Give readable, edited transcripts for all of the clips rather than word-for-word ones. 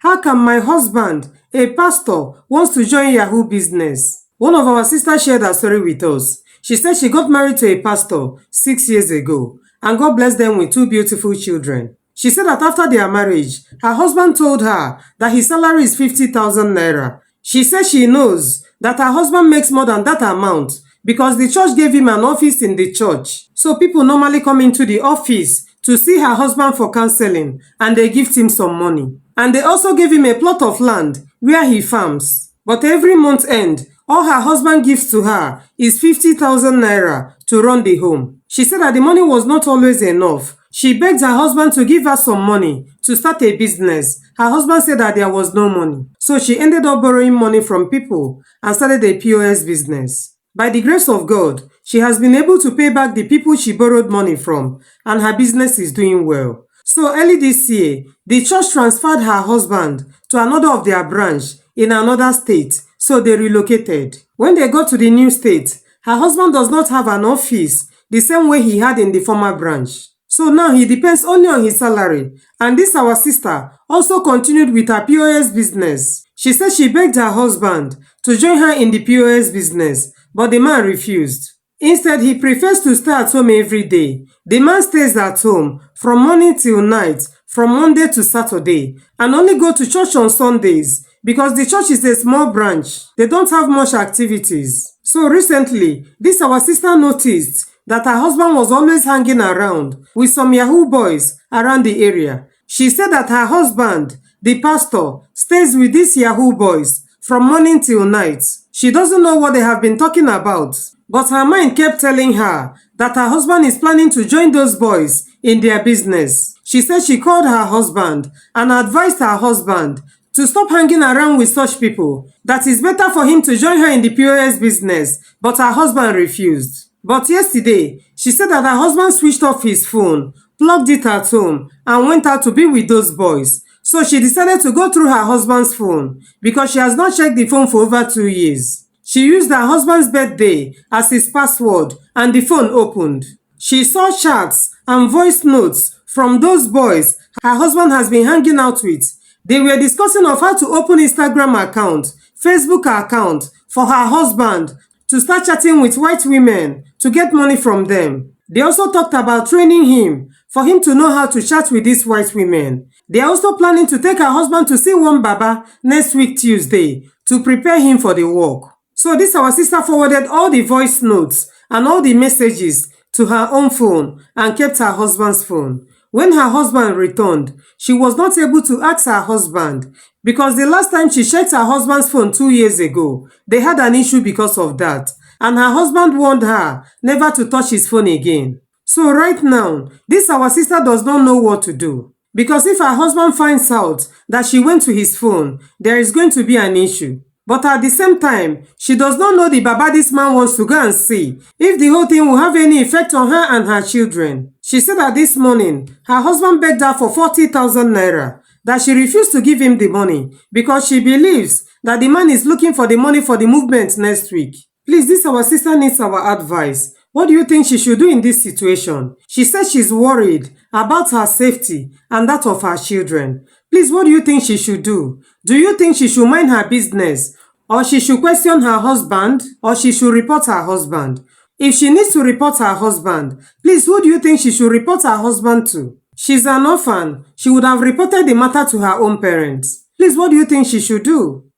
How can my husband, a pastor, wants to join Yahoo business? One of our sisters shared her story with us. She said she got married to a pastor 6 years ago, and God blessed them with 2 beautiful children. She said that after their marriage, her husband told her that his salary is 50,000 naira. She said she knows that her husband makes more than that amount because the church gave him an office in the church. So people normally come into the office to see her husband for counseling, and they gift him some money. And they also gave him a plot of land where he farms. But every month end, all her husband gives to her is 50,000 naira to run the home. She said that the money was not always enough. She begged her husband to give her some money to start a business. Her husband said that there was no money. So she ended up borrowing money from people and started a POS business. By the grace of God, she has been able to pay back the people she borrowed money from, and her business is doing well. So early this year, the church transferred her husband to another of their branch in another state, so they relocated. When they got to the new state, her husband does not have an office the same way he had in the former branch. So now he depends only on his salary, and this our sister also continued with her POS business. She said she begged her husband to join her in the POS business, but the man refused. Instead, he prefers to stay at home every day. The man stays at home from morning till night, from Monday to Saturday, and only go to church on Sundays because the church is a small branch. They don't have much activities. So recently, this our sister noticed that her husband was always hanging around with some Yahoo boys around the area. She said that her husband, the pastor, stays with these Yahoo boys from morning till night. She doesn't know what they have been talking about, but her mind kept telling her that her husband is planning to join those boys in their business. She said she called her husband and advised her husband to stop hanging around with such people, that it's better for him to join her in the POS business, but her husband refused. But yesterday, she said that her husband switched off his phone, plugged it at home, and went out to be with those boys. So she decided to go through her husband's phone because she has not checked the phone for over 2 years. She used her husband's birthday as his password, and the phone opened. She saw chats and voice notes from those boys her husband has been hanging out with. They were discussing of how to open Instagram account, Facebook account for her husband to start chatting with white women to get money from them. They also talked about training him for him to know how to chat with these white women. They are also planning to take her husband to see one Baba next week Tuesday to prepare him for the work. So this our sister forwarded all the voice notes and all the messages to her own phone and kept her husband's phone. When her husband returned, she was not able to ask her husband because the last time she checked her husband's phone 2 years ago, they had an issue because of that, and her husband warned her never to touch his phone again. So right now, this our sister does not know what to do, because if her husband finds out that she went to his phone, there is going to be an issue. But at the same time, she does not know the Baba this man wants to go and see, if the whole thing will have any effect on her and her children. She said that this morning, her husband begged her for 40,000 naira, that she refused to give him the money because she believes that the man is looking for the money for the movement next week. Please, this our sister needs our advice. What do you think she should do in this situation? She says she's worried about her safety and that of her children. Please, what do you think she should do? Do you think she should mind her business, or she should question her husband, or she should report her husband? If she needs to report her husband, please, who do you think she should report her husband to? She's an orphan. She would have reported the matter to her own parents. Please, what do you think she should do?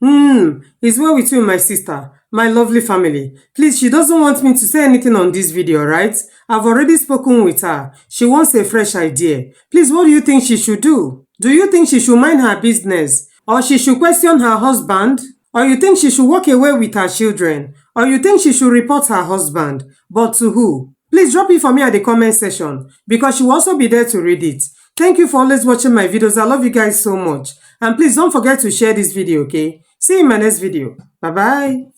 It's well with you, my sister, my lovely family. Please, she doesn't want me to say anything on this video, right? I've already spoken with her. She wants a fresh idea. Please, what do you think she should do? Do you think she should mind her business, or she should question her husband, or you think she should walk away with her children, or you think she should report her husband, but to who? Please drop it for me at the comment section, because she will also be there to read it. Thank you for always watching my videos. I love you guys so much. And please don't forget to share this video, okay? See you in my next video. Bye-bye.